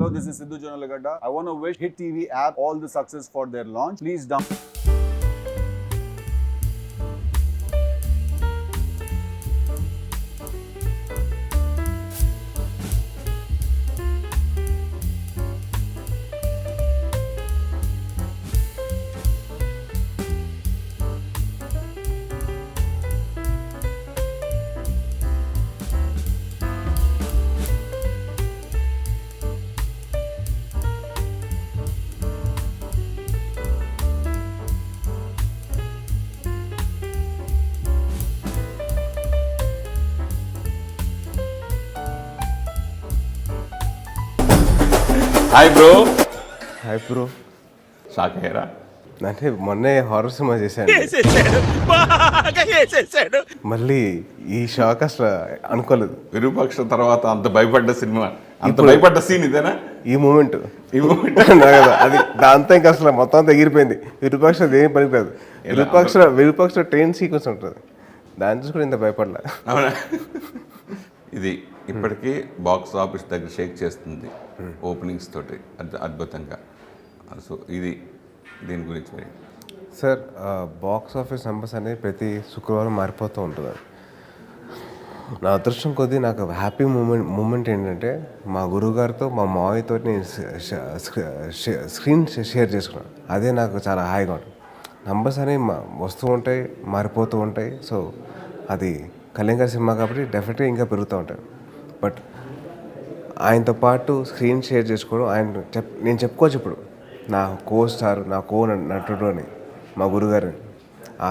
Hello, this is Sidhu Jonalagada. I want to wish Hit TV app all the success for their launch. Please download. Hi bro. Hi bro. Shock అయ్యారా? అంటే మొన్నే horror cinema చేశాను, మళ్ళీ ఈ shock అసలు అనుకోలేదు. విరూపాక్ష తర్వాత అంత భయపడ్డ సినిమా, అంత భయపడ్డ సీన్ ఇదేనా? ఈ మూమెంట్ కదా, అది దాంతో ఇంకా అసలు మొత్తం అంతా ఎగిరిపోయింది. విరూపాక్ష ఏం పనికిరాదు. విరూపాక్ష ట్రైన్ సీక్వెన్స్ ఉంటుంది, దాని చూసి కూడా ఇంత భయపడలే. అవునా? ఇది ఇప్పటికీ బాక్స్ ఆఫీస్ దగ్గర షేక్ చేస్తుంది ఓపెనింగ్స్ తోటి అద్భుతంగా. సో ఇది దీని గురించి మరి సార్, బాక్స్ ఆఫీస్ నెంబర్స్ అనేది ప్రతి శుక్రవారం మారిపోతూ ఉంటుంది. నా అదృష్టం కొద్దీ నాకు హ్యాపీ మూమెంట్ ఏంటంటే మా గురువుగారితో మా మావయ్యతో నేను స్క్రీన్ షేర్ చేసుకున్నాను. అదే నాకు చాలా హాయిగా ఉంటుంది. నంబర్స్ అనేవి వస్తూ ఉంటాయి, మారిపోతూ ఉంటాయి. సో అది కళ్యాణ్ గారి సినిమా కాబట్టి డెఫినెట్గా ఇంకా పెరుగుతూ ఉంటాయి. బట్ ఆయనతో పాటు స్క్రీన్ షేర్ చేసుకోవడం, నేను చెప్పుకోవచ్చు ఇప్పుడు నా స్టార్, నా నటుడు అని మా గురుగారు. ఆ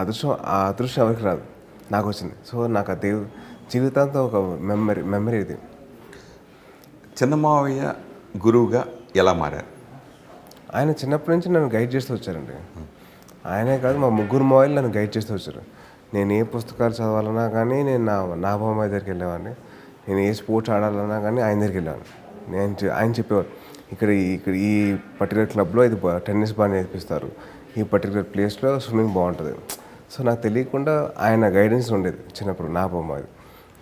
అదృష్టం ఎవరికి రాదు, నాకు వచ్చింది. సో నాకు ఆ జీవితాంతం ఒక మెమరీ ఇది. చిన్నమావయ్య గురువుగా ఎలా మారారు? ఆయన చిన్నప్పటి నుంచి నన్ను గైడ్ చేస్తూ వచ్చారండి. ఆయనే కాదు, మా ముగ్గురు మావయ్యలు నన్ను గైడ్ చేస్తూ వచ్చారు. నేను ఏ పుస్తకాలు చదవాలన్నా కానీ నేను నా బామ్మ దగ్గరికి వెళ్ళేవాడిని. నేను ఏ స్పోర్ట్స్ ఆడాలన్నా కానీ ఆయన దగ్గరికి వెళ్ళేవాడిని. ఆయన చెప్పేవారు, ఇక్కడ ఈ పర్టికులర్ క్లబ్లో ఇది టెన్నిస్ బాగా నేర్పిస్తారు, ఈ పర్టికులర్ ప్లేస్లో స్విమ్మింగ్ బాగుంటుంది. సో నాకు తెలియకుండా ఆయన గైడెన్స్ ఉండేది చిన్నప్పుడు. నా బొమ్మ అది.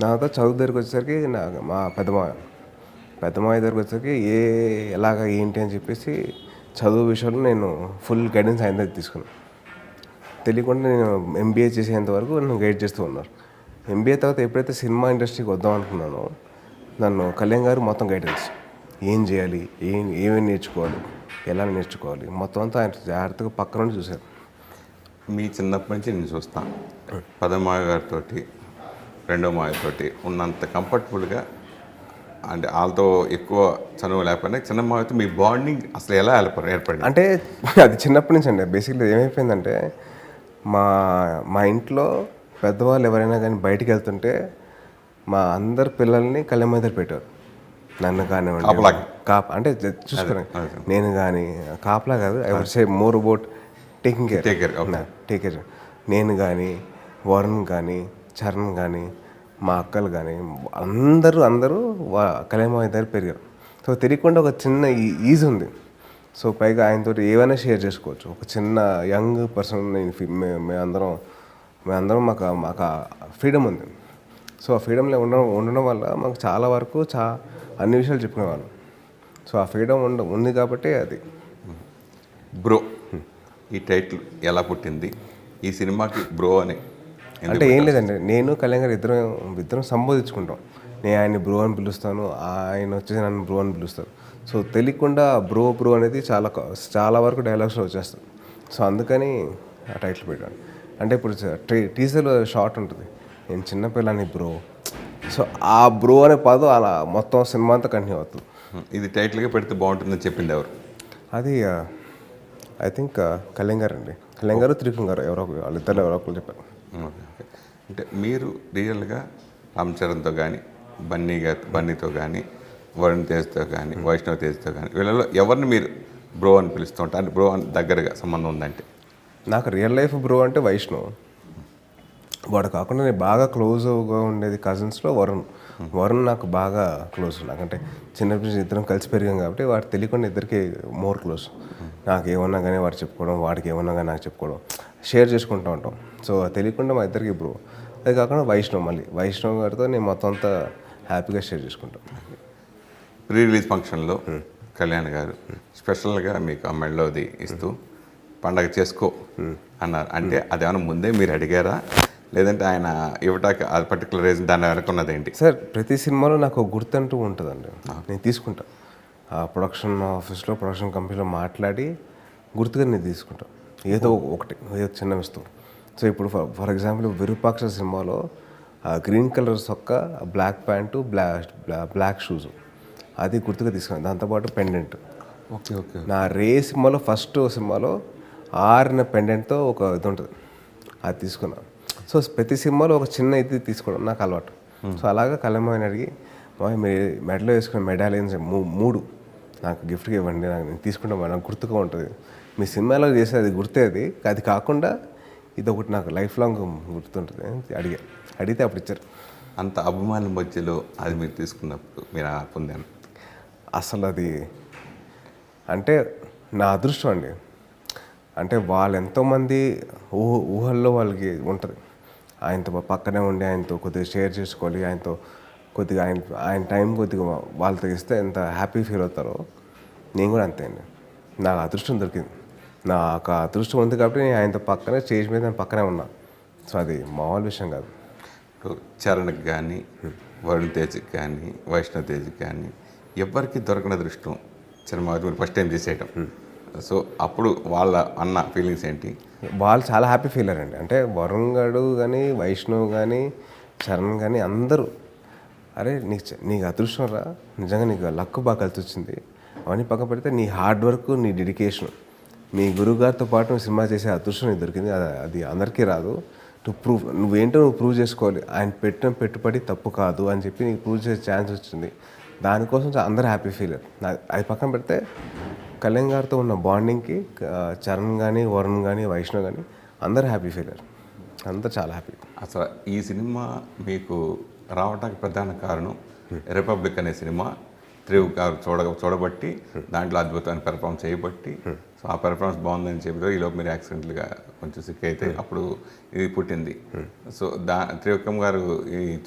తర్వాత చదువు దగ్గరికి వచ్చేసరికి మా పెద్దమాయ దగ్గరికి వచ్చేసరికి ఎలాగ ఏంటి అని చెప్పేసి చదువు విషయంలో నేను ఫుల్ గైడెన్స్ ఆయన దగ్గర తీసుకున్నాను. తెలియకుండా నేను ఎంబీఏ చేసేంత వరకు నన్ను గైడ్ చేస్తూ ఉన్నారు. ఎంబీఏ తర్వాత ఎప్పుడైతే సినిమా ఇండస్ట్రీకి వద్దాం అనుకున్నానో నన్ను కళ్యాణ్ గారు మొత్తం గైడెన్స్, ఏం చేయాలి, ఏమేమి నేర్చుకోవాలి, ఎలా నేర్చుకోవాలి, మొత్తం అంతా ఆయన జాగ్రత్తగా పక్క నుండి చూశారు. మీ చిన్నప్పటి నుంచి నేను చూస్తాను, పదమాయ గారితో రెండో మాయతోటి ఉన్నంత కంఫర్టబుల్గా, అంటే వాళ్ళతో ఎక్కువ చనువు లేకపోయినా చిన్నమాయతో మీ బాండింగ్ అసలు ఎలా ఏర్పడింది? అంటే అది చిన్నప్పటి నుంచి అండి. బేసిక్లీ ఏమైపోయిందంటే మా ఇంట్లో పెద్దవాళ్ళు ఎవరైనా కానీ బయటికి వెళ్తుంటే మా అందరు పిల్లల్ని కళ్యాణ్ దగ్గర పెట్టారు. నన్ను కానివ్వండి, అంటే చూసుకుని నేను కానీ కాపలా కాదు, I would say more about taking care. నేను కానీ, వరుణ్ కానీ, చరణ్ కానీ, మా అక్కలు కానీ అందరూ కళ్యాణ్ దగ్గర పెరిగారు. సో తెలియకుండా ఒక చిన్న ఈజ్ ఉంది. సో పైగా ఆయనతో ఏవైనా షేర్ చేసుకోవచ్చు. ఒక చిన్న యంగ్ పర్సన్, మేమందరం మాకు ఫ్రీడమ్ ఉంది. సో ఆ ఫ్రీడమ్లో ఉండడం వల్ల మాకు చాలా వరకు అన్ని విషయాలు చెప్పుకునేవాళ్ళం. సో ఆ ఫ్రీడమ్ ఉంది కాబట్టి అది. బ్రో, ఈ టైటిల్ ఎలా పుట్టింది? ఈ సినిమాకి బ్రో అని అంటే ఏం లేదండి, నేను కళ్యాణ్ గారు ఇద్దరం సంబోధించుకుంటాం. నేను ఆయన్ని బ్రో అని పిలుస్తాను, ఆయన వచ్చేసి నన్ను బ్రో అని పిలుస్తారు. సో తెలియకుండా బ్రో అనేది చాలా వరకు డైలాగ్స్లో వచ్చేస్తుంది. సో అందుకని ఆ టైటిల్ పెట్టాను. అంటే ఇప్పుడు టీజర్లో షార్ట్ ఉంటుంది, నేను చిన్నపిల్లని బ్రో. సో ఆ బ్రో అనే పదం అలా మొత్తం సినిమా అంతా కంటిన్యూ అవుతుంది. ఇది టైటిల్గా పెడితే బాగుంటుందని చెప్పింది ఎవరు? అది ఐ థింక్ కళ్యాణ్ గారు అండి. కళ్యాణ్ గారు, త్రివిక్రమ్ గారు, వాళ్ళిద్దరు ఎవరో ఒకరు చెప్పారు. అంటే మీరు రియల్గా రామ్ చరణ్తో కానీ, బన్నీతో కానీ, వరుణ్ తేజ్తో కానీ, వైష్ణవ్ తేజ్తో కానీ, వీళ్ళలో ఎవరిని మీరు బ్రో అని పిలుస్తూ ఉంటారు? అంటే బ్రో అని దగ్గరగా సంబంధం ఉందంటే? నాకు రియల్ లైఫ్ బ్రో అంటే వైష్ణవ్. వాడు కాకుండా నేను బాగా క్లోజ్గా ఉండేది కజిన్స్లో వరుణ్ నాకు బాగా క్లోజ్. నాకంటే చిన్నప్పటి నుంచి ఇద్దరం కలిసి పెరిగాం కాబట్టి వాడు తెలియకుండా ఇద్దరికి మోర్ క్లోజ్. నాకు ఏమన్నా కానీ వాడు చెప్పుకోవడం, వాడికి ఏమన్నా కానీ నాకు చెప్పుకోవడం, షేర్ చేసుకుంటూ ఉంటాం. సో తెలియకుండా మా ఇద్దరికి బ్రో. అది కాకుండా వైష్ణవ్ గారితో నేను మొత్తం అంతా హ్యాపీగా షేర్ చేసుకుంటాం. ప్రీ రిలీజ్ ఫంక్షన్లో కళ్యాణ్ గారు స్పెషల్గా మీకు ఆ మెడలోది ఇస్తూ పండగ చేసుకో అన్నారు. అంటే అదేమన్నా ముందే మీరు అడిగారా, లేదంటే ఆయన ఇవ్వటానికి ఆ పర్టికులర్ రీజన్ దాన్ని అనుకున్నది ఏంటి? సార్ ప్రతి సినిమాలో నాకు ఒక గుర్తంటూ ఉంటుందండి. నేను తీసుకుంటా ఆ ప్రొడక్షన్ ఆఫీస్లో ప్రొడక్షన్ కంపెనీలో మాట్లాడి గుర్తుగా నేను తీసుకుంటాను. ఏదో ఒకటి ఏదో చిన్న వస్తువు. సో ఇప్పుడు ఫర్ ఎగ్జాంపుల్ విరూపాక్ష సినిమాలో ఆ గ్రీన్ కలర్ సొక్క, బ్లాక్ ప్యాంటు, బ్లాక్ షూస్, అది గుర్తుగా తీసుకున్నాను. దాంతోపాటు పెండెంట్. Okay okay. నా రే సినిమాలో ఫస్ట్ సినిమాలో ఆరిన పెండెంట్తో ఒక ఇది ఉంటుంది, అది తీసుకున్నాను. సో ప్రతి సినిమాలో ఒక చిన్న ఇది తీసుకోవడం నాకు అలవాటు. సో అలాగా కళ్యాణ్ అడిగి మీరు మెడలో వేసుకున్న మెడాలియన్స్ 3 నాకు గిఫ్ట్గా ఇవ్వండి, నేను తీసుకుంటాం, నాకు గుర్తుగా ఉంటుంది. మీ సినిమాలో చేసేది గుర్తే, అది కాకుండా ఇది ఒకటి నాకు లైఫ్ లాంగ్ గుర్తుంటుంది అని అడిగితే అప్పుడు ఇచ్చారు. అంత అభిమానుల మధ్యలో అది మీరు తీసుకున్నప్పుడు మీరు పొందాను అసలు అది అంటే నా అదృష్టం అండి. అంటే వాళ్ళు ఎంతోమంది ఊహల్లో వాళ్ళకి ఉంటుంది, ఆయనతో పక్కనే ఉండి ఆయనతో కొద్దిగా షేర్ చేసుకోవాలి, ఆయనతో కొద్దిగా ఆయన టైం కొద్దిగా వాళ్ళతో ఇస్తే ఎంత హ్యాపీ ఫీల్ అవుతారో, నేను కూడా అంతే అండి. నాకు అదృష్టం దొరికింది. నాకు అదృష్టం ఉంది కాబట్టి నేను ఆయనతో పక్కనే స్టేజ్ మీద నేను పక్కనే ఉన్నా. సో అది మామూలు విషయం కాదు. ఇప్పుడు చరణ్కి కానీ, వరుణ్ తేజ్కి కానీ, వైష్ణవ్ తేజ్కి కానీ ఎవరికి దొరకని అదృష్టం సినిమా మీరు ఫస్ట్ టైం చేసేయటం. సో అప్పుడు వాళ్ళ అన్న ఫీలింగ్స్ ఏంటి? వాళ్ళు చాలా హ్యాపీ ఫీల్ అయ్యారండి. అంటే వరుణ్ గారు కానీ, వైష్ణవ్ కానీ, చరణ్ కానీ అందరూ, అరే నీకు అదృష్టం రా, నిజంగా నీకు లక్ బాగా కలిసి వచ్చింది, అవన్నీ పక్క పెడితే నీ హార్డ్ వర్క్, నీ డెడికేషన్, మీ గురువుగారితో పాటు నువ్వు సినిమా చేసే అదృష్టం నీకు దొరికింది, అది అందరికీ రాదు. నువ్వేంటో ప్రూవ్ చేసుకోవాలి, ఆయన పెట్టిన పెట్టుబడి తప్పు కాదు అని చెప్పి నీకు ప్రూవ్ చేసే ఛాన్స్ వచ్చింది. దానికోసం అందరూ హ్యాపీ ఫీల్ అయ్యారు. అది పక్కన పెడితే కళ్యాణ్ గారితో ఉన్న బాండింగ్కి చరణ్ కానీ, వరుణ్ కానీ, వైష్ణవ్ కానీ అందరూ హ్యాపీ ఫీల్ అయ్యారు. అందరూ చాలా హ్యాపీ. అసలు ఈ సినిమా మీకు రావడానికి ప్రధాన కారణం రిపబ్లిక్ అనే సినిమా త్రివ్ గారు చూడబట్టి, దాంట్లో అద్భుతమైన పెర్ఫార్మెన్స్ చేయబట్టి, సో ఆ పెర్ఫార్మెన్స్ బాగుందని చెప్పి ఈలోపు మీరు యాక్సిడెంట్గా కొంచెం సిక్ అయితే అప్పుడు ఇది పుట్టింది. సో త్రివిక్రమ్ గారు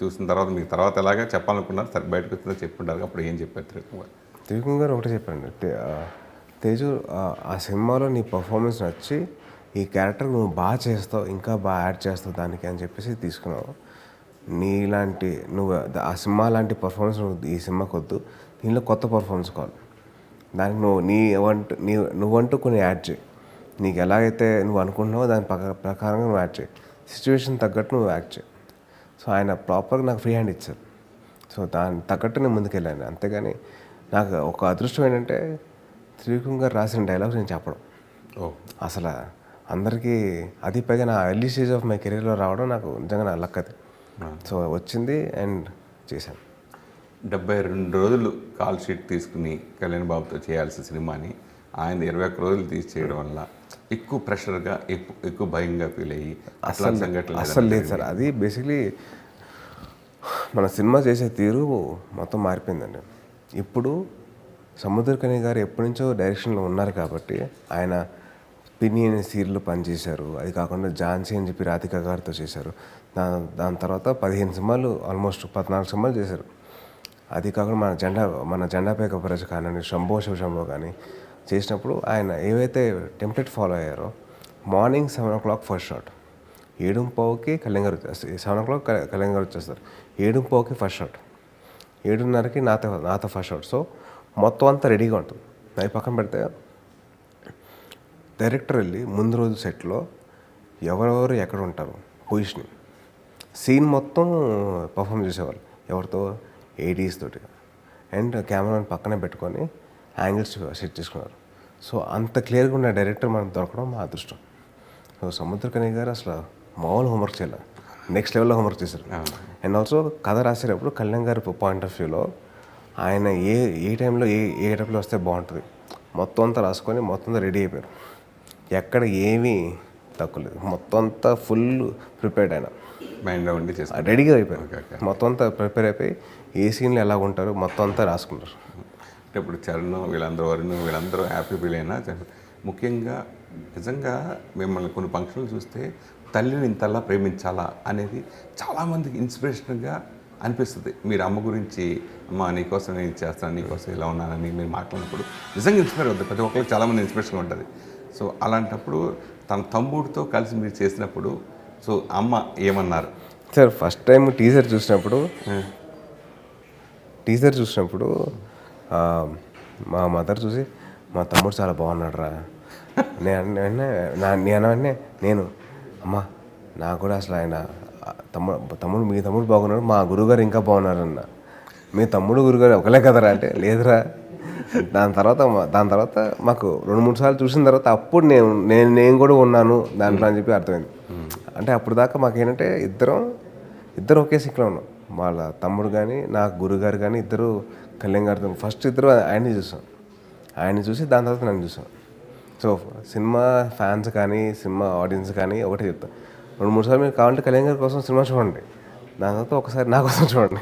చూసిన తర్వాత మీకు తర్వాత ఎలాగా చెప్పాలనుకున్నారు, సరే బయటకు వచ్చిందో చెప్పుకుంటారు, అప్పుడు ఏం చెప్పారు త్రివిక్రమ్ గారు? త్రివిక్రమ్ గారు ఒకటే చెప్పండి, తేజు ఆ సినిమాలో నీ పర్ఫార్మెన్స్ నచ్చి ఈ క్యారెక్టర్ నువ్వు బాగా చేస్తావు, ఇంకా బాగా యాడ్ చేస్తావు దానికి అని చెప్పేసి తీసుకున్నావు. నీలాంటి నువ్వు ఆ సినిమా లాంటి పర్ఫార్మెన్స్ నువ్వు ఈ సినిమాకి వద్దు, దీనిలో కొత్త పర్ఫార్మెన్స్ కావాలి, దానికి నువ్వంటూ కొన్ని యాడ్ చేయి, నీకు ఎలాగైతే నువ్వు అనుకుంటున్నావో దాని ప్రకారంగా నువ్వు యాడ్ చేయి, సిచ్యువేషన్ తగ్గట్టు నువ్వు యాక్ట్ చేయి. సో ఆయన ప్రాపర్గా నాకు ఫ్రీ హ్యాండ్ ఇచ్చారు. సో దాని తగ్గట్టు నేను ముందుకెళ్ళాను. అంతేగాని నాకు ఒక అదృష్టం ఏంటంటే త్రివిక్రమ్ గారు రాసిన డైలాగ్స్ నేను చెప్పడం. అసలు అందరికీ అది పైగా నా ఎర్లీ స్టేజ్ ఆఫ్ మై కెరీర్లో రావడం నాకు నిజంగా నా లక్ అది. సో వచ్చింది అండ్ చేశాను. 72 రోజులు కాల్ షీట్ తీసుకుని కళ్యాణ్ బాబుతో చేయాల్సిన సినిమాని ఆయన 21 రోజులు తీసి చేయడం వల్ల ఎక్కువ ప్రెషర్గా, ఎక్కువ భయంగా ఫీల్ అయ్యి అసలు సంఘటన అసలు లేదు సార్. అది బేసిక్లీ మన సినిమా చేసే తీరు మొత్తం మారిపోయిందండి. ఇప్పుడు సముద్రకని గారు ఎప్పటి నుంచో డైరెక్షన్లో ఉన్నారు కాబట్టి ఆయన పిన్ని అనే సీరియల్లో పనిచేశారు. అది కాకుండా ఝాన్సీ అని చెప్పి రాధిక గారితో చేశారు. దాని తర్వాత 15 సినిమాలు, ఆల్మోస్ట్ 14 సినిమాలు చేశారు. అది కాకుండా మన జెండాపై కపరచ కానీ, శంభో శివశంభో కానీ చేసినప్పుడు ఆయన ఏవైతే టెంప్లెట్ ఫాలో అయ్యారో, మార్నింగ్ 7 o'clock ఫస్ట్ షాట్, 7:15కి కళ్యాణ్ గారు వచ్చేస్తారు, 7 o'clock కళ్యాణ్ గారు వచ్చేస్తారు, 7:15కి ఫస్ట్ షాట్, 7:30కి నాతో ఫస్ట్ షాట్. సో మొత్తం అంతా రెడీగా ఉంటుంది. అది పక్కన పెడితే డైరెక్టర్ వెళ్ళి ముందు రోజు సెట్లో ఎవరెవరు ఎక్కడ ఉంటారు పొజిషన్, సీన్ మొత్తం పర్ఫామ్ చేసేవాళ్ళు ఎవరితో, ADs తోటి, అండ్ కెమెరాని పక్కనే పెట్టుకొని యాంగిల్స్ సెట్ చేసుకున్నారు. సో అంత క్లియర్గా ఉన్న డైరెక్టర్ మనకు దొరకడం మా అదృష్టం. సో సముద్రకని గారు అసలు మామూలు హోంవర్క్ చేయాలి, నెక్స్ట్ లెవెల్లో హోంవర్క్ చేశారు. అండ్ ఆల్సో కథ రాసేటప్పుడు కళ్యాణ్ గారి పాయింట్ ఆఫ్ వ్యూలో ఆయన ఏ టైంలో ఏ టైంలో వస్తే బాగుంటుంది మొత్తం అంతా రాసుకొని మొత్తం అంతా రెడీ అయిపోయారు. ఎక్కడ ఏమీ తక్కువ లేదు, మొత్తం అంతా ఫుల్ ప్రిపేర్డ్ ఆయన, మైండ్లో ఉండి చేస్తారు, రెడీగా అయిపోయారు. మొత్తం అంతా ప్రిపేర్ అయిపోయి ఏ సీన్లు ఎలా ఉంటారు మొత్తం అంతా రాసుకున్నారు. అంటే ఇప్పుడు చరణ్ వీళ్ళందరూ హ్యాపీ ఫీల్ అయినా, ముఖ్యంగా నిజంగా మిమ్మల్ని కొన్ని ఫంక్షన్లు చూస్తే తల్లిని ఇంతలా ప్రేమించాలా అనేది చాలామందికి ఇన్స్పిరేషన్గా అనిపిస్తుంది. మీరు అమ్మ గురించి అమ్మ నీకోసం నేను చేస్తాను, నీకోసం ఇలా ఉన్నానని మీరు మాట్లాడినప్పుడు నిజంగా ఇన్స్పైర్ అవుతుంది. ప్రతి ఒక్కరికి చాలామంది ఇన్స్పిరేషన్ ఉంటుంది. సో అలాంటప్పుడు తన తమ్ముడితో కలిసి మీరు చేసినప్పుడు సో అమ్మ ఏమన్నారు? సార్ ఫస్ట్ టైం టీజర్ చూసినప్పుడు మా మదర్ చూసి మా తమ్ముడు చాలా బాగున్నాడు రా నేను అమ్మ నాకు కూడా అసలు ఆయన తమ్ముడు మీ తమ్ముడు బాగున్నాడు, మా గురువుగారు ఇంకా బాగున్నారు అన్న. మీ తమ్ముడు గురుగారు ఒకలే కదరా అంటే లేదురా. దాని తర్వాత మాకు 2-3 సార్లు చూసిన తర్వాత అప్పుడు నేను కూడా ఉన్నాను దాంట్లో అని చెప్పి అర్థమైంది. అంటే అప్పుడు దాకా మాకేంటంటే ఇద్దరు ఒకే సిక్లో ఉన్నాం. వాళ్ళ తమ్ముడు కానీ నా గురుగారు కానీ ఇద్దరు కళ్యాణ్ గారితో ఫస్ట్ ఇద్దరు ఆయన్ని చూసి దాని తర్వాత నన్ను చూసాం. సో సినిమా ఫ్యాన్స్ కానీ సినిమా ఆడియన్స్ కానీ ఒకటే చెప్తాను, 2-3 సార్లు మీరు కావాలంటే కళ్యాణ్ గారి కోసం సినిమా చూడండి, దాని తర్వాత ఒకసారి నా కోసం చూడండి.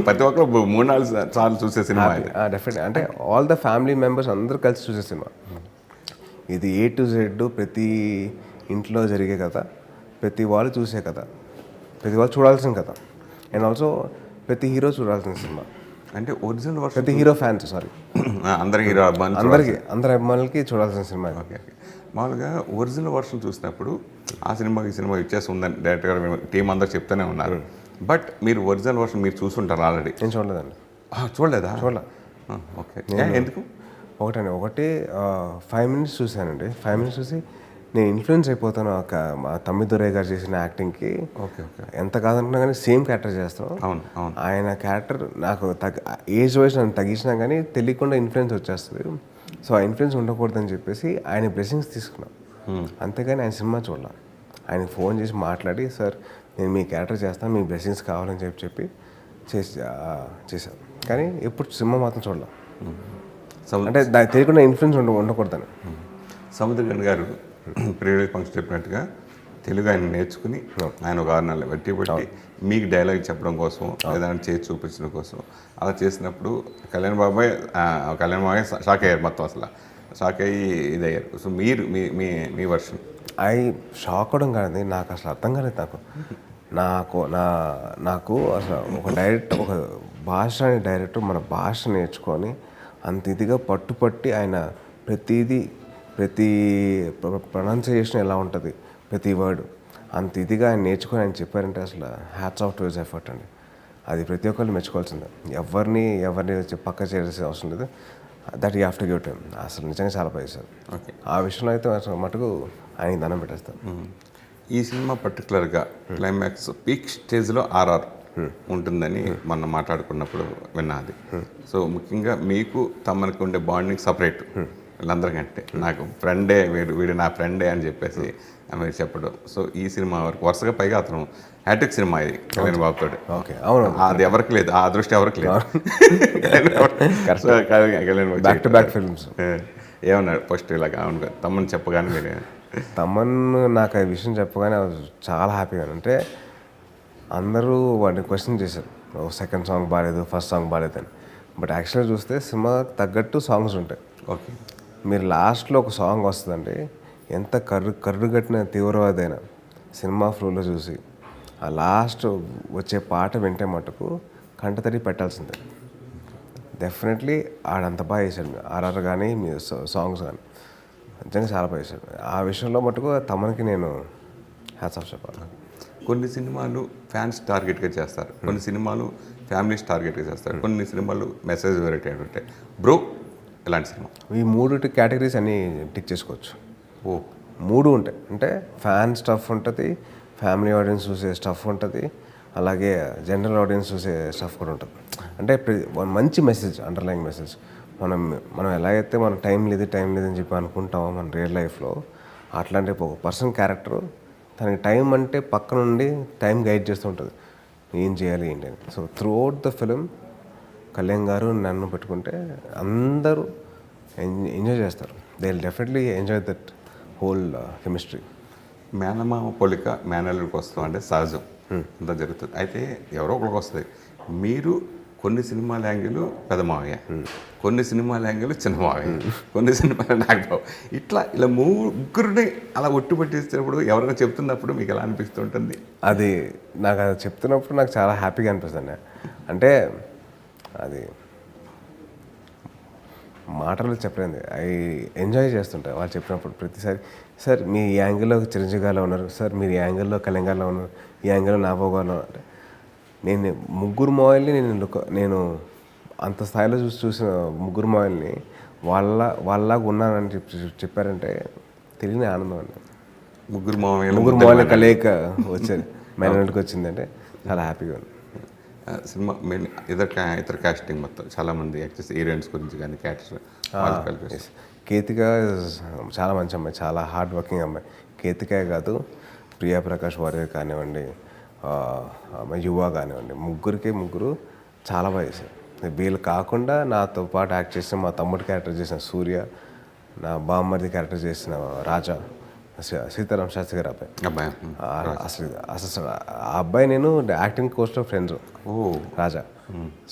ప్రతి ఒక్కరు 3-4 సార్లు చూసే సినిమా డెఫినెట్లీ. అంటే ఆల్ ద ఫ్యామిలీ మెంబర్స్ అందరూ కలిసి చూసే సినిమా ఇది. A to Z ప్రతి ఇంట్లో జరిగే కథ, ప్రతి వాళ్ళు చూసే కథ, ప్రతి వాళ్ళు చూడాల్సిన కథ, అండ్ ఆల్సో ప్రతి హీరో చూడాల్సిన సినిమా. అంటే ఒరిజినల్ వర్షన్ ప్రతి హీరో ఫ్యాన్స్ అందరి హీరో అందరి అభిమానులకి చూడాల్సిన సినిమా. ఓకే. మామూలుగా ఒరిజినల్ వర్షన్ చూసినప్పుడు ఆ సినిమాకి సినిమా ఇచ్చేసి ఉందని డైరెక్టర్ గారు టీం అందరు చెప్తూనే ఉన్నారు. బట్ మీరు ఒరిజినల్ వర్షన్ మీరు చూసుంటారు ఆల్రెడీ. నేను చూడలేదండి. చూడలేదా? చూడలే. ఓకే. ఎందుకు? ఒకటి 5 minutes చూశానండి. 5 minutes చూసి నేను ఇన్ఫ్లుయెన్స్ అయిపోతాను మా తమ్మిదురై గారు చేసిన యాక్టింగ్కి. Okay okay. ఎంత కాదనుకున్నా కానీ సేమ్ క్యారెక్టర్ చేస్తాం. అవును అవును. ఆయన క్యారెక్టర్ నాకు ఏజ్ వైజ్ నన్ను తగ్గించినా కానీ తెలియకుండా ఇన్ఫ్లుయెన్స్ వచ్చేస్తుంది. సో ఆ ఇన్ఫ్లుయెన్స్ ఉండకూడదని చెప్పేసి ఆయన బ్లెస్సింగ్స్ తీసుకున్నాం. అంతేగాని ఆయన సినిమా చూడాలి. ఆయన ఫోన్ చేసి మాట్లాడి సార్ నేను మీ క్యారెక్టర్ చేస్తాను, మీ బ్లెస్సింగ్స్ కావాలని చెప్పి చేశాను. కానీ ఎప్పుడు సినిమా మాత్రం చూడాలి. అంటే దానికి తెలియకుండా ఇన్ఫ్లుయెన్స్ ఉండకూడదని. సముద్రగన్ గారు ప్రీవియస్ ఫంక్షన్ చెప్పినట్టుగా తెలుగు ఆయన నేర్చుకుని ఆయన ఒక 6 నెలలు పెట్టి మీకు డైలాగ్ చెప్పడం కోసం ఏదైనా చేసి చూపించడం కోసం అలా చేసినప్పుడు కళ్యాణ్ బాబాయ్ షాక్ అయ్యారు. మొత్తం అసలు షాక్ అయ్యి ఇదయ్యారు. సో మీరు మీ వర్షన్ షాక్ అవడం కాదు, నాకు అసలు అర్థం కాలేదు. నాకు అసలు ఒక భాష అనే డైరెక్టర్ మన భాష నేర్చుకొని అంత ఇదిగా పట్టుపట్టి ఆయన ప్రతి ప్రొనౌన్సియేషన్ ఎలా ఉంటుంది, ప్రతి వర్డ్ అంత ఇదిగా ఆయన నేర్చుకొని ఆయన చెప్పారంటే అసలు hats off to his effort అండి. అది ప్రతి ఒక్కళ్ళు మెచ్చుకోవాల్సిందే. ఎవరిని పక్క చేయాల్సిన అవసరం లేదు. That you have to give time. అసలు నిజంగా చాలా పైసారు. ఓకే. ఆ విషయంలో అయితే అసలు మటుకు ఆయన దండం పెట్టేస్తాను. ఈ సినిమా పర్టికులర్గా క్లైమాక్స్ పీక్ స్టేజ్లో ఆర్ఆర్ ఉంటుందని మనం మాట్లాడుకున్నప్పుడు విన్నది. సో ముఖ్యంగా మీకు తమకి ఉండే బాండింగ్ సపరేట్ వీళ్ళందరికంటే. నాకు ఫ్రెండే వీడు నా ఫ్రెండే అని చెప్పేసి మీరు చెప్పడం. సో ఈ సినిమా వరకు వరుసగా పైగా అతను హ్యాట్రిక్ సినిమా ఇది కళ్యాణ్ బాబుతో. ఓకే అవును. అది ఎవరికి లేదు, ఆ అదృష్టం ఎవరికి లేదు. Kalyan Babu back to back films. ఏమన్నాడు ఫస్ట్ ఇలాగా అవును తమ్మని చెప్పగానే మీరు? తమన్ నాకు ఈ విషయం చెప్పగానే చాలా హ్యాపీగా. అంటే అందరూ వాడిని క్వశ్చన్ చేశారు, సెకండ్ సాంగ్ బాగాలేదు, ఫస్ట్ సాంగ్ బాగాలేదని. బట్ యాక్చువల్గా చూస్తే సినిమాకి తగ్గట్టు సాంగ్స్ ఉంటాయి. ఓకే. మీరు లాస్ట్లో ఒక సాంగ్ వస్తుందండి, ఎంత కర్రు కట్టిన తీవ్రవాదైనా సినిమా ఫ్లోలో చూసి ఆ లాస్ట్ వచ్చే పాట వింటే మటుకు కంటతడి పెట్టాల్సిందే. డెఫినెట్లీ ఆడంత బాగా వేసాడు. ఆర్ఆర్ కానీ మీ సాంగ్స్ కానీ నిజంగా చాలా బాగా వేసాడు. ఆ విషయంలో మటుకు తమకి నేను హ్యాట్స్ ఆఫ్ చెప్పాలి. కొన్ని సినిమాలు ఫ్యాన్స్ టార్గెట్గా చేస్తారు, కొన్ని సినిమాలు ఫ్యామిలీస్ టార్గెట్గా చేస్తారు, కొన్ని సినిమాలు మెసేజ్ ఓరియంటెడ్ ఉంటాయి. బ్రో ఇలాంటి సినిమా ఈ 3 కేటగిరీస్ అన్నీ టిక్ చేసుకోవచ్చు. 3 ఉంటాయి. అంటే ఫ్యాన్ స్టఫ్ ఉంటుంది, ఫ్యామిలీ ఆడియన్స్ చూసే స్టఫ్ ఉంటుంది, అలాగే జనరల్ ఆడియన్స్ చూసే స్టఫ్ కూడా ఉంటుంది. అంటే మంచి మెసేజ్, అండర్లైన్ మెసేజ్. మనం ఎలా అయితే మనం టైం లేదని చెప్పి అనుకుంటామో మన రియల్ లైఫ్లో, అట్లాంటి ఒక పర్సన్ క్యారెక్టర్ తనకి టైం అంటే పక్క నుండి టైం గైడ్ చేస్తూ ఉంటుంది, ఏం చేయాలి ఏంటి అని. So through out the film Kalyan గారు నన్ను పెట్టుకుంటే అందరూ ఎంజాయ్ చేస్తారు. They will definitely enjoy that whole chemistry. మేనమామ పోలిక మేనల్లుడికి వస్తాం అంటే సహజం, అంతా జరుగుతుంది. అయితే ఎవరో ఒకరికి వస్తుంది. మీరు కొన్ని సినిమాల యాంగిల్ పెద్ద మావయ్య, కొన్ని సినిమాల యాంగిల్ చిన్న మావయ్య, కొన్ని సినిమాల నాగబాబు, ఇలా ముగ్గురిని అలా ఒట్టు పట్టించినప్పుడు ఎవరైనా చెప్తున్నప్పుడు మీకు ఎలా అనిపిస్తుంటుంది? అది నాకు అది చెప్తున్నప్పుడు నాకు చాలా హ్యాపీగా అనిపిస్తుంది. అంటే అది మాటలు చెప్పలేదు, అవి ఎంజాయ్ చేస్తుంటాయి వాళ్ళు చెప్పినప్పుడు. ప్రతిసారి సార్ మీ ఈ యాంగిల్లో చిరంజీవి గారిలో ఉన్నారు, సార్ మీరు ఈ యాంగిల్లో కళ్యాణ్ గారిలో ఉన్నారు, ఈ యాంగిల్లో నాగబాబు గారిలో అంటే నేను ముగ్గురు మావల్ని నేను అంత స్థాయిలో చూసిన ముగ్గురు మావల్ని వాళ్ళలాగా ఉన్నానని చెప్పారంటే తెలియని ఆనందం అండి. ముగ్గురు మావయ్య కలయిక వచ్చేది మైనారిటీకి వచ్చిందంటే చాలా హ్యాపీగా ఉంది. సినిమా మెయిన్ ఇతర కాస్టింగ్ మొత్తం చాలామంది యాక్టర్స్, హీరోయిన్స్ గురించి కానీ క్యారెక్టర్స్. కేతిక చాలా మంచి అమ్మాయి, చాలా హార్డ్ వర్కింగ్ అమ్మాయి. కేతికే కాదు, ప్రియా ప్రకాష్ వారియర్ కానివ్వండి, యువ కానివ్వండి, ముగ్గురు చాలా బాగా చేశారు. వీళ్ళు కాకుండా నాతో పాటు యాక్ట్ చేసిన మా తమ్ముడి క్యారెక్టర్ చేసిన సూర్య, నా బామ్మర్ది క్యారెక్టర్ చేసిన రాజా, సీతారాం శాస్త్రి గారు అబ్బాయి. అసలు ఆ అబ్బాయి నేను యాక్టింగ్ కోర్స్లో ఫ్రెండ్స్ రాజా.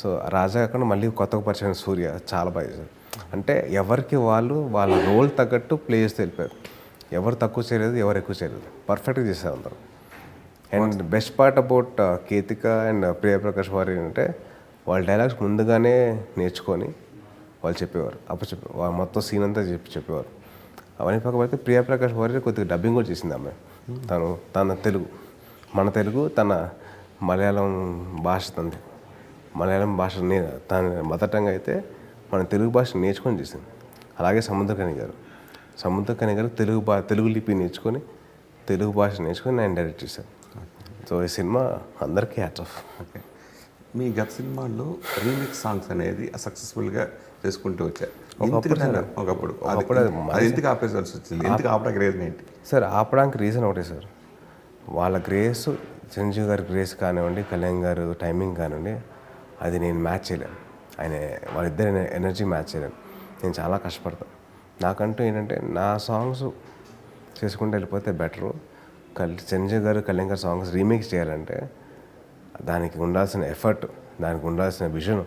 సో రాజా కాకుండా మళ్ళీ కొత్తగా పరిచయం సూర్య చాలా బాగా చేశారు. అంటే ఎవరికి వాళ్ళ రోల్ తగ్గట్టు ప్లే చేస్తే వెళ్ళిపోయారు. ఎవరు తక్కువ చేయలేదు, ఎవరు ఎక్కువ చేయలేదు, పర్ఫెక్ట్గా చేశారు అందరూ. And best part about Ketika and Priya Prakash వారి అంటే వాళ్ళ డైలాగ్స్ ముందుగానే నేర్చుకొని వాళ్ళు చెప్పేవారు. అప్పుడు మొత్తం సీన్ అంతా చెప్పేవారు. అవన్నీ పక్కపడితే ప్రియా ప్రకాష్ వారియర్ కొద్దిగా డబ్బింగ్ కూడా చేసింది అమ్మాయి. తన తెలుగు, మన తెలుగు, తన మలయాళం భాష, మలయాళం భాష తన మదర్ టంగ్ అయితే మన తెలుగు భాష నేర్చుకొని చేసింది. అలాగే సముద్రకని గారు తెలుగు లిపి నేర్చుకొని, తెలుగు భాష నేర్చుకొని నేను డైరెక్ట్ చేశాను. సో ఈ సినిమా అందరికీ హ్యాట్స్ ఆఫ్. ఓకే, మీ గత సినిమాల్లో రీమిక్స్ సాంగ్స్ అనేది సక్సెస్ఫుల్గా చేసుకుంటూ వచ్చారు. ఒకప్పుడు అది ఎందుకు ఆపేసాల్సి వచ్చింది? ఎందుకు ఆపడానికి రీజన్ ఏంటి సార్? ఆపడానికి రీజన్ ఒకటే సార్, వాళ్ళ గ్రేస్, చిరంజీవి గారి గ్రేస్ కానివ్వండి, కళ్యాణ్ గారు టైమింగ్ కానివ్వండి, అది నేను మ్యాచ్ చేయలేను. వాళ్ళిద్దరి ఎనర్జీ మ్యాచ్ చేయలేను. నేను చాలా కష్టపడతాను. నాకంటూ ఏంటంటే నా సాంగ్స్ చేసుకుంటూ వెళ్ళిపోతే బెటరు. చిరంజీవి గారు, కళ్యాణ్ గారు సాంగ్స్ రీమేక్ చేయాలంటే దానికి ఉండాల్సిన ఎఫర్ట్, దానికి ఉండాల్సిన విజన్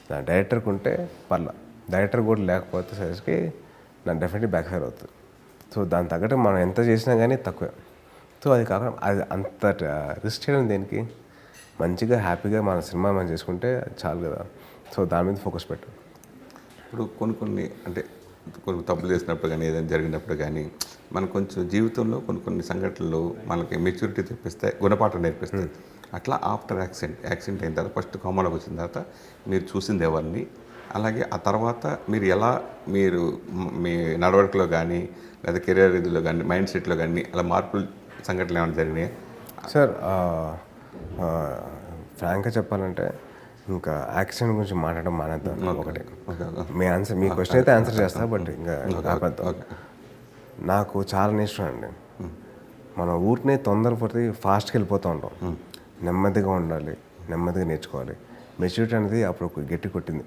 నా డైరెక్టర్కి ఉంటే పర్లా. డైరెక్టర్ కూడా లేకపోతే సరికి నాకు డెఫినెట్లీ బ్యాక్ ఫైర్ అవుతుంది. సో దాని తగ్గట్టు మనం ఎంత చేసినా కానీ తక్కువే. సో అది కాకుండా అది అంత రిస్క్ చేయడం దేనికి? మంచిగా హ్యాపీగా మన సినిమా మనం చేసుకుంటే చాలు కదా. సో దాని మీద ఫోకస్ పెట్టు. ఇప్పుడు కొన్ని అంటే కొన్ని తప్పులు చేసినప్పుడు కానీ, ఏదైనా జరిగినప్పుడు కానీ, మనకు కొంచెం జీవితంలో కొన్ని సంఘటనలు మనకి మెచ్యూరిటీ తెప్పిస్తాయి, గుణపాఠం నేర్పిస్తాయి. అట్లా ఆఫ్టర్ యాక్సిడెంట్ అయిన తర్వాత ఫస్ట్ కోమాలోకి వచ్చిన తర్వాత మీరు చూసింది ఎవరిని, అలాగే ఆ తర్వాత మీరు మీ నడవడికలో కానీ, లేదా కెరీర్ ఇదిలో కానీ, మైండ్ సెట్లో కానీ అలా మార్పులు సంఘటనలు ఏమైనా జరిగినాయి? సార్ ఫ్రాంక్గా చెప్పాలంటే ఇంకా యాక్సిడెంట్ గురించి మాట్లాడడం మానేద్దాం. ఒకటి మీ క్వశ్చన్ అయితే ఆన్సర్ చేస్తా, బట్ ఇంకా కాపేద్దాం. నాకు చాలా నేర్చుకున్నాను అండి. మన ఊరిని తొందరపడి ఫాస్ట్గా వెళ్ళిపోతూ ఉంటాం. నెమ్మదిగా ఉండాలి, నెమ్మదిగా నేర్చుకోవాలి. మెచ్యూరిటీ అనేది అప్పుడు గట్టి కొట్టింది.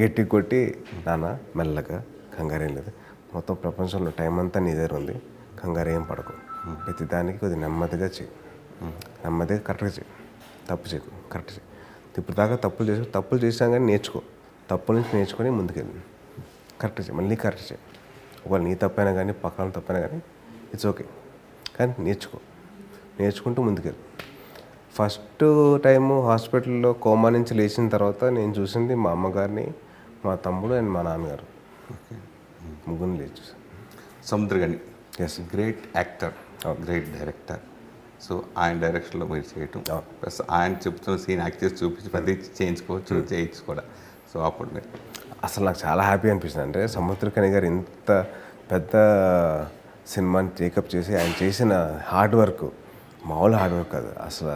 గట్టి కొట్టి నాన్న మెల్లగా, కంగారేం లేదు, మొత్తం ప్రపంచంలో టైం అంతా నీ దగ్గర ఉంది, కంగారేం పడకు, ప్రతి దానికి కొద్దిగా నెమ్మదిగా చేయి, నెమ్మదిగా కరెక్ట్గా చేయి, తప్పు చేయకు, కరెక్ట్ చేయి. ఇప్పుడు దాకా తప్పులు చేసినా కానీ నేర్చుకో, తప్పుల నుంచి నేర్చుకొని ముందుకెళ్ళి కరెక్ట్ చేయి, మళ్ళీ కరెక్ట్ చేయి. ఒకవేళ నీ తప్పైనా కానీ, పక్కన తప్పైనా కానీ ఇట్స్ ఓకే, కానీ నేర్చుకుంటూ ముందుకెళ్ళి. ఫస్ట్ టైము హాస్పిటల్లో కోమా నుంచి లేచిన తర్వాత నేను చూసింది మా అమ్మగారిని, మా తమ్ముడు అండ్ మా నాన్నగారు, ముగ్గురిని లేచి చూసాను. Samuthirakani yes, great actor, great director. So ఆయన డైరెక్షన్లో మీరు చేయటం, ప్లస్ ఆయన చెప్తున్న సీన్ యాక్ట్ చేసి చూపించి ప్రతి చేయించుకోవచ్చు కూడా. సో అప్పుడు మీరు అసలు నాకు చాలా హ్యాపీ అనిపిస్తుంది. అంటే సముద్రకని గారు ఇంత పెద్ద సినిమాని టేకప్ చేసి ఆయన చేసిన హార్డ్ వర్క్ మామూలు హార్డ్ వర్క్ కాదు అసలు.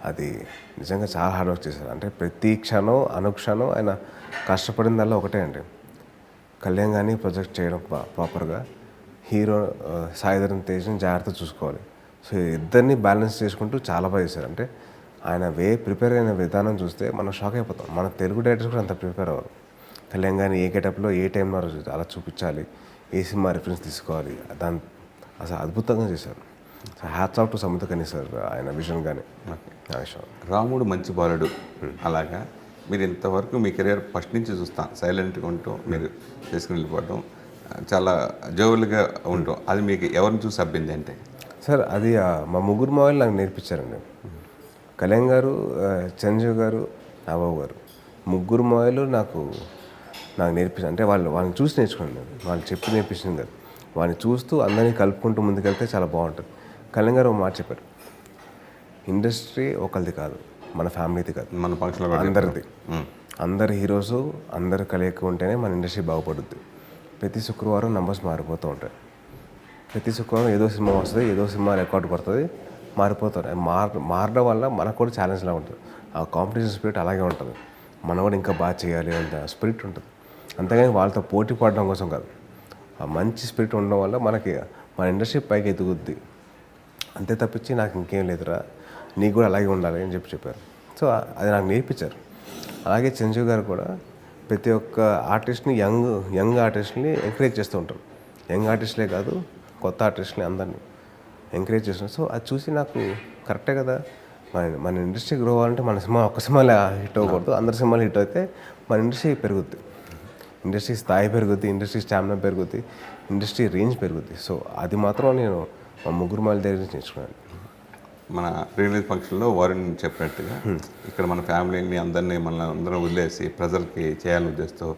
అది నిజంగా చాలా హార్డ్ వర్క్ చేశారు. అంటే ప్రతి క్షణం అనుక్షణం ఆయన కష్టపడిందల్లా ఒకటే అండి, కళ్యాణ్ గారిని ప్రొజెక్ట్ చేయడం ప్రాపర్గా, హీరో సాయిధరం తేజ్ని జాగ్రత్త చూసుకోవాలి. సో ఇద్దరిని బ్యాలెన్స్ చేసుకుంటూ చాలా బాగా చేశారు. అంటే ఆయన ప్రిపేర్ అయిన విధానం చూస్తే మనం షాక్ అయిపోతాం. మన తెలుగు డైరెక్టర్స్ కూడా అంత ప్రిపేర్ అవ్వరు. కళ్యాణ్ గారిని ఏ గెటప్లో ఏ టైంలో అలా చూపించాలి, ఏ సినిమా రిఫరెన్స్ తీసుకోవాలి, దాన్ని అసలు అద్భుతంగా చేశారు. So hats off to Samuthirakani sir, ఆయన విజన్ కానీ. రాముడు మంచి బాలుడు అలాగా మీరు ఇంతవరకు మీ కెరీర్ ఫస్ట్ నుంచి చూస్తాం సైలెంట్గా ఉంటూ మీరు చేసుకుని వెళ్ళిపోవడం, చాలా జోవులుగా ఉండటం, అది మీకు ఎవరిని చూసి అబ్బింది అంటే? సార్ అది మా ముగ్గురు మావయ్యలు నాకు నేర్పించారండి. కళ్యాణ్ గారు, చంద్రజీవి గారు, నాబాబు గారు, ముగ్గురు మావయ్యలు నాకు నేర్పించారు. అంటే వాళ్ళని చూసి నేర్చుకున్నాను నేను, వాళ్ళు చెప్పి నేర్పించింది కాదు. వాళ్ళని చూస్తూ అందరినీ కలుపుకుంటూ ముందుకెళ్తే చాలా బాగుంటుంది. కళ్యాణ్ గారు ఒక మాట చెప్పారు, ఇండస్ట్రీ ఒకరిది కాదు, మన ఫ్యామిలీది కాదు, మన ఫంక్షన్లో అందరిది. అందరు హీరోస్ అందరు కలయిక ఉంటేనే మన ఇండస్ట్రీ బాగుపడుద్ది. ప్రతి శుక్రవారం నంబర్స్ మారిపోతూ ఉంటాయి. ప్రతి శుక్రవారం ఏదో సినిమా వస్తుంది, ఏదో సినిమా రికార్డు పడుతుంది, మారిపోతుంది. మారడం వల్ల మనకు కూడా ఛాలెంజ్లా ఉంటుంది. ఆ కాంపిటీషన్ స్పిరిట్ అలాగే ఉంటుంది. మనం కూడా ఇంకా బాగా చేయాలి అంత స్పిరిట్ ఉంటుంది. అంతేగాని వాళ్ళతో పోటీ పడడం కోసం కాదు. ఆ మంచి స్పిరిట్ ఉండడం వల్ల మనకి మన ఇండస్ట్రీ పైకి ఎదుగుద్ది. అంతే తప్పించి నాకు ఇంకేం లేదురా, నీకు కూడా అలాగే ఉండాలి అని చెప్పారు. సో అది నాకు నేర్పించారు. అలాగే చంద్రజీవి గారు కూడా ప్రతి ఒక్క ఆర్టిస్ట్ని యంగ్ ఆర్టిస్ట్ని ఎంకరేజ్ చేస్తూ ఉంటారు. యంగ్ ఆర్టిస్ట్లే కాదు, కొత్త ఆర్టిస్ట్ని అందరినీ ఎంకరేజ్ చేస్తున్నారు. సో అది చూసి నాకు కరెక్టే కదా, మన ఇండస్ట్రీ గ్రో అవ్వాలంటే మన సినిమా ఒక్క సినిమాలో హిట్ అవ్వకూడదు, అందరి సినిమాలు హిట్ అయితే మన ఇండస్ట్రీ పెరుగుద్ది, ఇండస్ట్రీ స్థాయి పెరుగుద్ది, ఇండస్ట్రీ స్టామినా పెరుగుద్ది, ఇండస్ట్రీ రేంజ్ పెరుగుద్ది. సో అది మాత్రం నేను మా ముగ్గురు మాల దగ్గర నుంచి నేర్చుకున్నాను. మన రిలీజ్ ఫంక్షన్లో వారిని చెప్పినట్టుగా ఇక్కడ మన ఫ్యామిలీని అందరినీ మన అందరం వదిలేసి ప్రజలకి చేయాలని ఉద్దేశంతో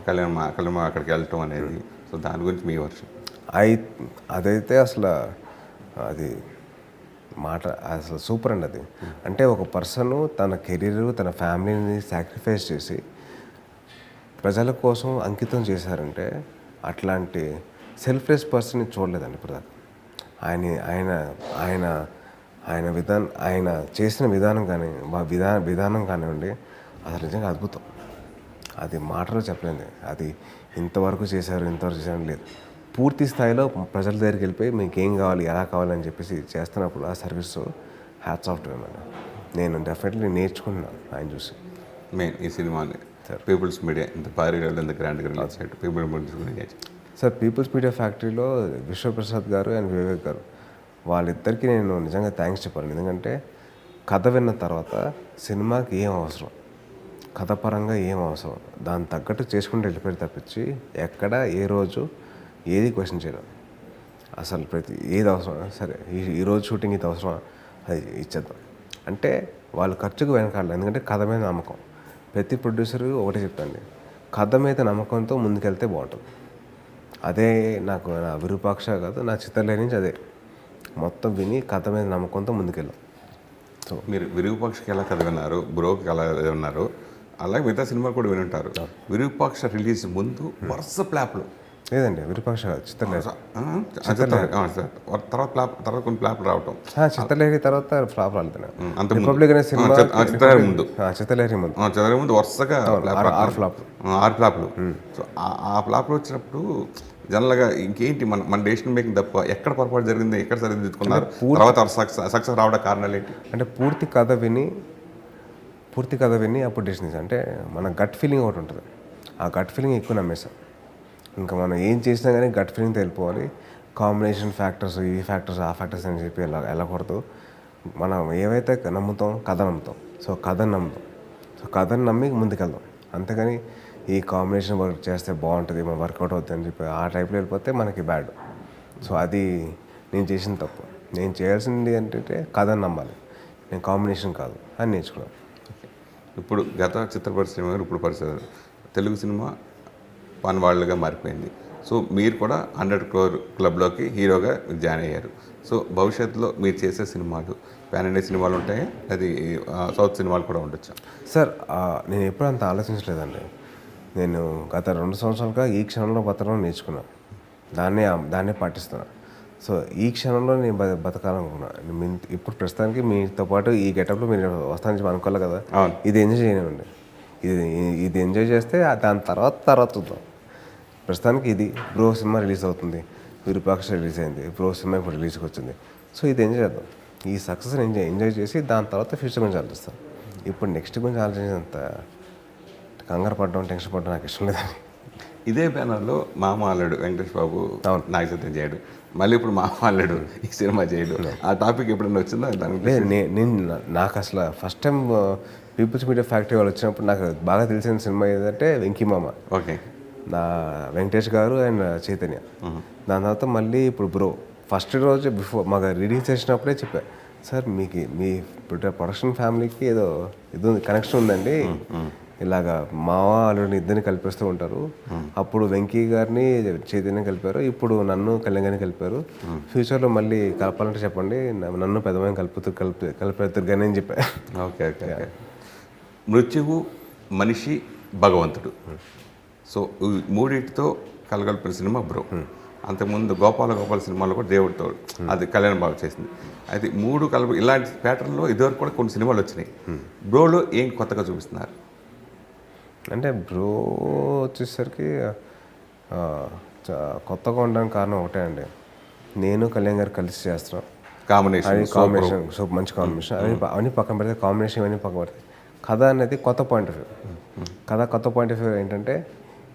కళ్యాణ్ అక్కడికి వెళ్ళటం అనేది, సో దాని గురించి మీ వర్షం? అదైతే అసలు అది మాట అసలు సూపర్ అండి. అది అంటే ఒక పర్సన్ తన కెరీర్, తన ఫ్యామిలీని సాక్రిఫైస్ చేసి ప్రజల కోసం అంకితం చేశారంటే అట్లాంటి సెల్ఫ్లెస్ పర్సన్ని చూడలేదండి ఇప్పుడు దాకా. ఆయన చేసిన విధానం కానీ విధానం కానివ్వండి, అసలు నిజంగా అద్భుతం. అది మాటలో చెప్పలేదు. అది ఇంతవరకు చేశారు లేదు. పూర్తి స్థాయిలో ప్రజల దగ్గరికి వెళ్ళిపోయి మీకు ఏం కావాలి, ఎలా కావాలని చెప్పేసి చేస్తున్నప్పుడు ఆ service hats off to him అండి. నేను డెఫినెట్లీ నేర్చుకుంటున్నాను ఆయన చూసి. మెయిన్ ఈ సినిమాని పీపుల్స్ మీడియా ఇంత భారీ ఇంత గ్రాండ్గా రిలీజ్ చేయడం People Media sir, People's Media ఫ్యాక్టరీలో విశ్వప్రసాద్ గారు అండ్ వివేక్ గారు, వాళ్ళిద్దరికీ నేను నిజంగా థ్యాంక్స్ చెప్పాను. ఎందుకంటే కథ విన్న తర్వాత సినిమాకి ఏం అవసరం, కథ పరంగా ఏం అవసరం, దాని తగ్గట్టు చేసుకుంటూ వెళ్ళిపోయి తప్పించి ఎక్కడ ఏ రోజు ఏది క్వశ్చన్ చేయడం. అసలు ఏది అవసరం, సరే ఈరోజు షూటింగ్ ఇది అవసరం, అది ఇచ్చేద్దాం అంటే వాళ్ళు ఖర్చుకు వెనకాడలేదు. ఎందుకంటే కథ మీద నమ్మకం. ప్రతి ప్రొడ్యూసరు ఒకటే చెప్తాండి, కథ మీద నమ్మకంతో ముందుకెళ్తే బాగుంటుంది. అదే నాకు నా విరూపాక్ష కాదు, నా చిత్రలేఖ నుంచి అదే మొత్తం విని కథ మీద నమ్మకంతో ముందుకెళ్ళాం. సో మీరు విరూపాక్షకి ఎలా కథ విన్నారు, బ్రోకి ఎలా విన్నారు, అలాగే మిగతా సినిమా కూడా వినుంటారు. విరూపాక్ష రిలీజ్ ముందు వరుస ప్లాప్లు లేదండి, విరూపాక్ష కాదు, చిత్రలేఖ. తర్వాత కొన్ని ప్లాప్లు రావటం, చిత్రలేఖ తర్వాత ఫ్లాప్ రాలేదు. అంత రిపబ్లిక్ అనే సినిమా ముందు చిత్రలేఖ ముందు వరుసగా 6 ఫ్లాప్లు. సో ఆ ఫ్లాప్లు వచ్చినప్పుడు జనరల్గా ఇంకేంటి మన డెసిషన్ మేకింగ్ తప్ప ఎక్కడ పొరపాటు జరిగింది, ఎక్కడ సరిదిద్దుకున్నారు, తర్వాత సక్సెస్ రావడం కారణాలు ఏంటి? అంటే పూర్తి కథ విని అప్పుడు డెసిషన్. అంటే మన గట్ ఫీలింగ్ ఒకటి ఉంటుంది, ఆ గట్ ఫీలింగ్ ఎక్కువ నమ్మేసాం. ఇంకా మనం ఏం చేసినా కానీ గట్ ఫీలింగ్తో వెళ్ళిపోవాలి. కాంబినేషన్ ఫ్యాక్టర్స్, ఈ ఫ్యాక్టర్స్, ఆ ఫ్యాక్టర్స్ అని చెప్పి వెళ్ళకూడదు. మనం ఏవైతే నమ్ముతాం, కథ నమ్ముతాం. సో కథని నమ్మి ముందుకెళ్దాం. అంతేగాని ఈ కాంబినేషన్ వర్క్ చేస్తే బాగుంటుంది, మన వర్కౌట్ అవుతుంది అని చెప్పి ఆ టైప్లో వెళ్ళిపోతే మనకి బ్యాడ్. సో అది నేను చేసిన తప్పు. నేను చేయాల్సింది ఏంటంటే కథని నమ్మాలి, నేను కాంబినేషన్ కాదు అని నేర్చుకున్నాను. ఇప్పుడు గత చిత్ర పరిశ్రమ ఇప్పుడు పరిస్థితి తెలుగు సినిమా పనివాళ్ళుగా మారిపోయింది. సో మీరు కూడా 100 crore క్లబ్లోకి హీరోగా జాయిన్ అయ్యారు. సో భవిష్యత్తులో మీరు చేసే సినిమాలు ప్యాన్ ఇండియా సినిమాలు ఉంటాయి, అది సౌత్ సినిమాలు కూడా ఉండొచ్చు? సార్, నేను ఎప్పుడు అంత ఆలోచించలేదండి. నేను గత 2 సంవత్సరాలుగా ఈ క్షణంలో బతకడం నేర్చుకున్నాను, దాన్నే పాటిస్తున్నాను. సో ఈ క్షణంలో నేను బతకాలనుకున్నాను. ఇప్పుడు ప్రస్తుతానికి మీతో పాటు ఈ గెటప్లో మీరు వస్తానని చెప్పి అనుకోవాలి కదా, ఇది ఎంజాయ్ చేయనివ్వండి. ఇది ఎంజాయ్ చేస్తే దాని తర్వాత చూద్దాం. ప్రస్తుతానికి ఇది బ్రో సినిమా రిలీజ్ అవుతుంది, విరూపాక్ష రిలీజ్ అయింది, బ్రో సినిమా ఇప్పుడు రిలీజ్కి వచ్చింది. సో ఇది ఎంజాయ్ చేద్దాం. ఈ సక్సెస్ని ఎంజాయ్ చేసి దాని తర్వాత ఫ్యూచర్ గురించి ఆలోచిస్తాం. ఇప్పుడు నెక్స్ట్ గురించి ఆలోచించేంత కంగారు పడడం, టెన్షన్ పడడం నాకు ఇష్టం లేదని. ఇదే బ్యానర్లో మామ అల్లుడు వెంకటేష్ బాబు నాగసత్యం చేయడు, మళ్ళీ ఇప్పుడు మామ అల్లుడు ఈ సినిమా చేయడు, ఆ టాపిక్ ఎప్పుడైనా వచ్చిందా? దానికి నేను నాకు అసలు first time People's Media Factory వాళ్ళు వచ్చినప్పుడు నాకు బాగా తెలిసిన సినిమా ఏదంటే వెంకీ మామ, ఓకే. నా వెంకటేష్ గారు అండ్ చైతన్య. దాని తర్వాత మళ్ళీ ఇప్పుడు బ్రో ఫస్ట్ రోజు బిఫోర్ మాకు రీడింగ్ చేసినప్పుడే చెప్పా, సార్ మీకు మీ ప్రొడక్షన్ ఫ్యామిలీకి ఏదో ఇది ఉంది, కనెక్షన్ ఉందండి, ఇలాగా మావ అల్లుడిని ఇద్దరిని కలిపేస్తూ ఉంటారు. అప్పుడు వెంకీ గారిని చైతన్యం కలిపారు, ఇప్పుడు నన్ను కళ్యాణ్ గారిని కలిపారు. ఫ్యూచర్లో మళ్ళీ కలపాలంటే చెప్పండి, నన్ను పెద్దమైన కలిపేద్దరు కానీ అని చెప్పా. Okay okay okay. మృత్యువు, మనిషి, భగవంతుడు, సో ఈ మూడింటితో కలగలిపిన సినిమా బ్రో. అంతకుముందు గోపాల సినిమాలో కూడా దేవుడితో అది కళ్యాణ్ బాబు చేసింది. అయితే మూడు ఇలాంటి ప్యాటర్న్లో ఇదివరకు కూడా కొన్ని సినిమాలు వచ్చినాయి. బ్రోలో ఏం కొత్తగా చూపిస్తున్నారు? అంటే బ్రో వచ్చేసరికి కొత్తగా ఉండడానికి కారణం ఒకటే అండి, నేను కళ్యాణ్ గారు కలిసి చేస్తున్నాం. కాంబినేషన్ సూపర్ మంచి కాంబినేషన్. అవన్నీ పక్కన పెడితే కాంబినేషన్ ఇవన్నీ పక్కన పెడితే కథ అనేది కొత్త పాయింట్ ఆఫ్ వ్యూ. కొత్త పాయింట్ ఆఫ్ వ్యూ ఏంటంటే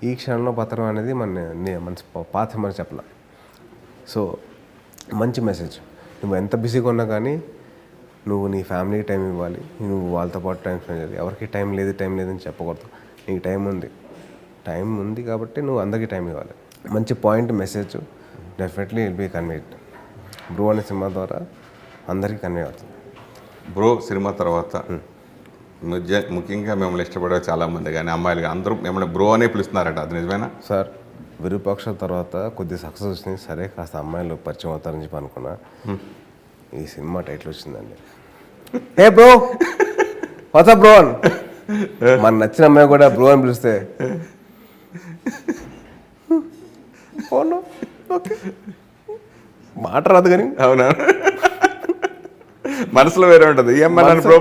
ఈ క్షణంలో బతకడం అనేది మన పాత మనం చెప్పాల. సో మంచి మెసేజ్, నువ్వు ఎంత బిజీగా ఉన్నా కానీ నువ్వు నీ ఫ్యామిలీకి టైం ఇవ్వాలి, నువ్వు వాళ్ళతో పాటు టైం స్పెండ్ చేయాలి. ఎవరికి టైం లేదని చెప్పకూడదు, నీకు టైం ఉంది కాబట్టి నువ్వు అందరికీ టైం ఇవ్వాలి. మంచి point message definitely will be conveyed. Bro అనే సినిమా ద్వారా అందరికీ కన్వే అవుతుంది. బ్రో సినిమా తర్వాత ముఖ్యంగా మిమ్మల్ని ఇష్టపడే చాలామంది కానీ అమ్మాయిలు కానీ అందరూ మిమ్మల్ని బ్రో అనే పిలుస్తున్నారట, అది నిజమేనా? సార్ విరూపాక్ష తర్వాత కొద్ది సక్సెస్ వచ్చింది, సరే కాస్త అమ్మాయిలు పరిచయం అవుతారని చెప్పి అనుకున్నా. ఈ సినిమా టైటిల్ వచ్చిందండి, ఏ బ్రో వాట్సాప్ బ్రో అని. మన నచ్చిన అమ్మాయి కూడా బ్రో అని పిలిస్తే ఓకే మాట రాదు కానీ అవునా, మనసులో వేరే ఉంటుంది. ఏమన్నా బ్రో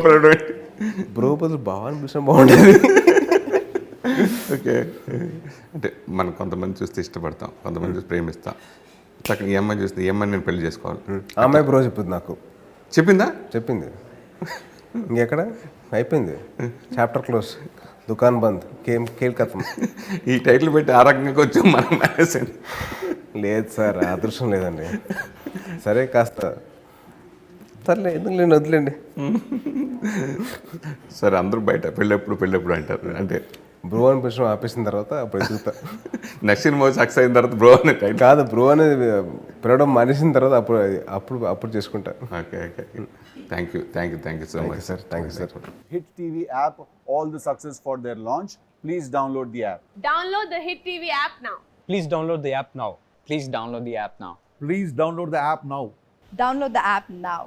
బ్రో బదులు బాగా అని పిలిచిన బాగుండేది. ఓకే, అంటే మనం కొంతమంది చూస్తే ఇష్టపడతాం, కొంతమంది చూసి ప్రేమిస్తాం. చక్కగా ఈ అమ్మాయి చూస్తే ఈ అమ్మాయి నేను పెళ్లి చేసుకోవాలి. ఆ అమ్మాయి బ్రో చెప్పింది, నాకు చెప్పింది. ఇంకెక్కడ అయిపోయింది, చాప్టర్ క్లోజ్, దుకాన్ బంద్, కేల్ కథం. ఈ టైటిల్ పెట్టి ఆ రకంగా కొంచెం మనం మేనేజ్. లేదు సార్, అదృష్టం లేదండి. సరే కాస్త సర్లే, ఎందుకు లేండి, వదిలేండి. సరే, అందరూ బయట పెళ్ళెప్పుడు అంటారు. అంటే బ్రో అని పిలిచిన ఆపేసిన తర్వాత అప్పుడు ఎదుగుతా. నెక్స్ట్ సినిమా సక్సెస్ అయిన తర్వాత బ్రో అనే టైటిల్ కాదు, బ్రో అనేది పిలవడం మానేసిన తర్వాత అప్పుడు చేసుకుంటా. Okay okay, thank you so much sir. Thank you sir. Hit TV app, all the success for their launch. Please download the app. Download the Hit TV app now. Please download the app now. Please download the app now. Please download the app now. Download the app now.